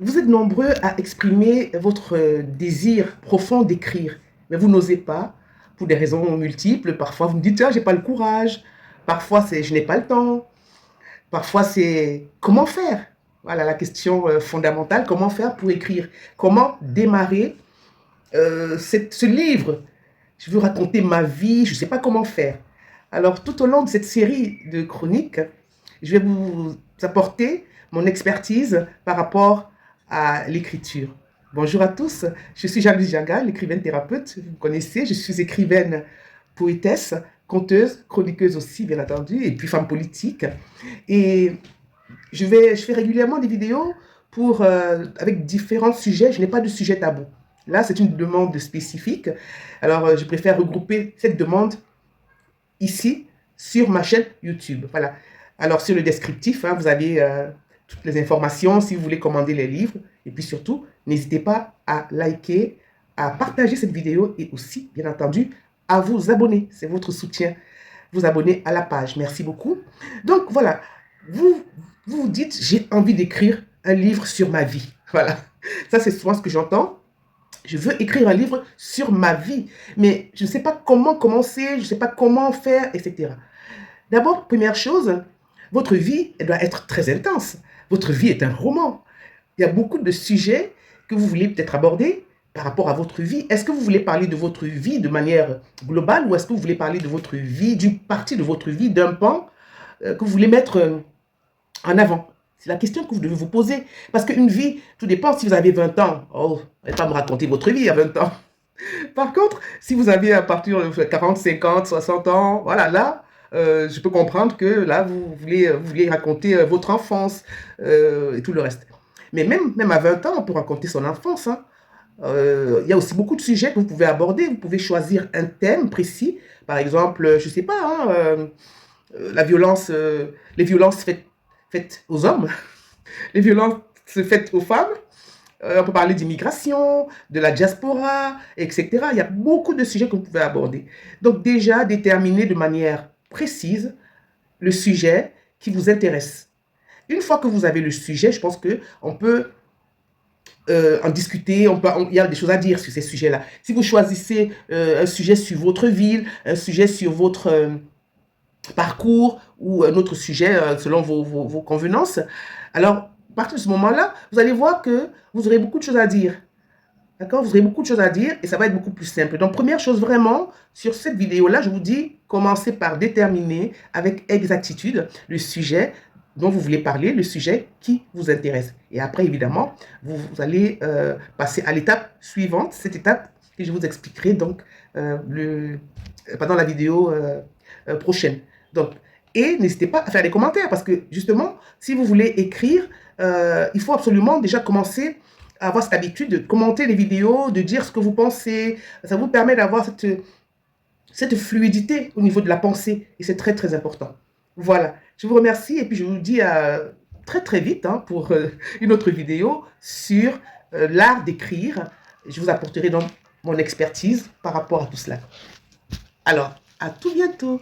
Vous êtes nombreux à exprimer votre désir profond d'écrire, mais vous n'osez pas, pour des raisons multiples. Parfois, vous me dites, ah, j'ai pas le courage. Parfois, c'est je n'ai pas le temps. Parfois, c'est comment faire. Voilà la question fondamentale, comment faire pour écrire. Comment démarrer ce livre. Je veux raconter ma vie, je ne sais pas comment faire. Alors, tout au long de cette série de chroniques, je vais vous apporter mon expertise par rapport à l'écriture. Bonjour à tous, je suis Janice Jaga, l'écrivaine thérapeute, vous me connaissez, je suis écrivaine, poétesse, conteuse, chroniqueuse aussi, bien entendu, et puis femme politique. Et je fais régulièrement des vidéos avec différents sujets. Je n'ai pas de sujet tabou. Là, c'est une demande spécifique. Alors, je préfère regrouper cette demande ici sur ma chaîne YouTube. Voilà. Alors, sur le descriptif, hein, vous avez toutes les informations si vous voulez commander les livres. Et puis surtout, n'hésitez pas à liker, à partager cette vidéo et aussi, bien entendu, à vous abonner. C'est votre soutien. Vous abonner à la page. Merci beaucoup. Donc, voilà. Vous vous dites, j'ai envie d'écrire un livre sur ma vie. Voilà. Ça, c'est souvent ce que j'entends. Je veux écrire un livre sur ma vie, mais je ne sais pas comment commencer, je ne sais pas comment faire, etc. D'abord, première chose, votre vie, elle doit être très intense. Votre vie est un roman. Il y a beaucoup de sujets que vous voulez peut-être aborder par rapport à votre vie. Est-ce que vous voulez parler de votre vie de manière globale ou est-ce que vous voulez parler de votre vie, d'une partie de votre vie, d'un pan que vous voulez mettre en avant? C'est la question que vous devez vous poser. Parce qu'une vie, tout dépend si vous avez 20 ans. Oh, vous n'allez pas me raconter votre vie à 20 ans. Par contre, si vous avez à partir de 40, 50, 60 ans, voilà, là, je peux comprendre que là, vous voulez raconter votre enfance et tout le reste. Mais même à 20 ans, on peut raconter son enfance. Hein. Il y a aussi beaucoup de sujets que vous pouvez aborder. Vous pouvez choisir un thème précis. Par exemple, je ne sais pas, hein, la violence, les violences faites aux hommes, les violences faites aux femmes. On peut parler d'immigration, de la diaspora, etc. Il y a beaucoup de sujets que vous pouvez aborder. Donc déjà, déterminer de manière précise le sujet qui vous intéresse. Une fois que vous avez le sujet, je pense qu'on peut en discuter, il y a des choses à dire sur ces sujets-là. Si vous choisissez un sujet sur votre ville, un sujet sur votre parcours ou un autre sujet selon vos convenances, alors à partir de ce moment-là, vous allez voir que vous aurez beaucoup de choses à dire. D'accord? Vous aurez beaucoup de choses à dire et ça va être beaucoup plus simple. Donc, première chose vraiment, sur cette vidéo-là, je vous dis, commencez par déterminer avec exactitude le sujet dont vous voulez parler, le sujet qui vous intéresse. Et après, évidemment, vous allez passer à l'étape suivante, cette étape que je vous expliquerai donc pendant la vidéo prochaine. Donc, et n'hésitez pas à faire des commentaires parce que justement, si vous voulez écrire, il faut absolument déjà commencer à avoir cette habitude de commenter les vidéos, de dire ce que vous pensez. Ça vous permet d'avoir cette fluidité au niveau de la pensée et c'est très très important. Voilà, je vous remercie et puis je vous dis à très très vite hein, pour une autre vidéo sur l'art d'écrire. Je vous apporterai donc mon expertise par rapport à tout cela. Alors, à tout bientôt.